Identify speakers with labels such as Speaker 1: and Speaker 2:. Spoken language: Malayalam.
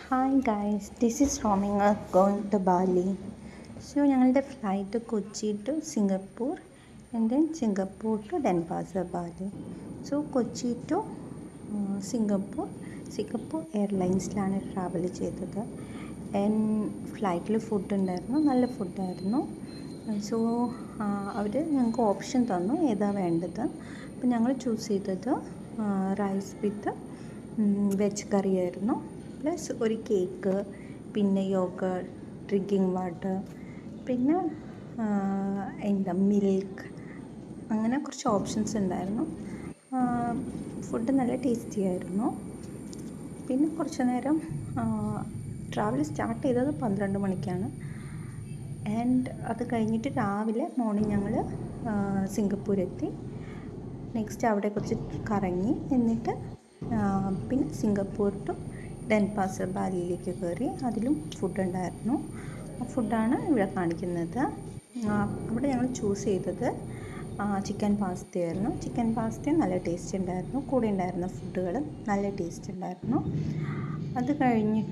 Speaker 1: Hi guys, this is Rominga going to Bali. So ഞങ്ങളുടെ flight Kochi to Singapore and then Singapore to Denpasar Bali. So Kochi to Singapore എയർലൈൻസിലാണ് ട്രാവൽ ചെയ്തത്. ഫ്ലൈറ്റിൽ ഫുഡ് ഉണ്ടായിരുന്നു, നല്ല ഫുഡായിരുന്നു. സോ അവർ ഞങ്ങൾക്ക് ഓപ്ഷൻ തന്നു ഏതാ വേണ്ടത്. അപ്പോൾ ഞങ്ങൾ ചൂസ് ചെയ്തത് റൈസ് വിത്ത് വെജ് കറി ആയിരുന്നു, പ്ലസ് ഒരു കേക്ക്, പിന്നെ യോഗർട്ട്, ഡ്രിങ്കിങ് വാട്ടർ, പിന്നെ മിൽക്ക്, അങ്ങനെ കുറച്ച് ഓപ്ഷൻസ് ഉണ്ടായിരുന്നു. ഫുഡ് നല്ല ടേസ്റ്റി ആയിരുന്നു. പിന്നെ കുറച്ച് നേരം ട്രാവൽ സ്റ്റാർട്ട് ചെയ്തത് 12 മണിക്കാണ്. ആൻഡ് അത് കഴിഞ്ഞിട്ട് മോർണിംഗ് ഞങ്ങൾ സിംഗപ്പൂരെത്തി. നെക്സ്റ്റ് അവിടെ കുറച്ച് കറങ്ങി, എന്നിട്ട് പിന്നെ സിംഗപ്പൂർ ടു ഡെൻപാസ ബാലിയിലേക്ക് കയറി. അതിലും ഫുഡ് ഉണ്ടായിരുന്നു. ആ ഫുഡാണ് ഇവിടെ കാണിക്കുന്നത്. അവിടെ ഞങ്ങൾ ചൂസ് ചെയ്തത് ചിക്കൻ പാസ്തയായിരുന്നു. ചിക്കൻ പാസ്തയും നല്ല ടേസ്റ്റ് ഉണ്ടായിരുന്നു. കൂടെ ഉണ്ടായിരുന്ന ഫുഡുകൾ നല്ല ടേസ്റ്റ് ഉണ്ടായിരുന്നു. അത് കഴിഞ്ഞിട്ട്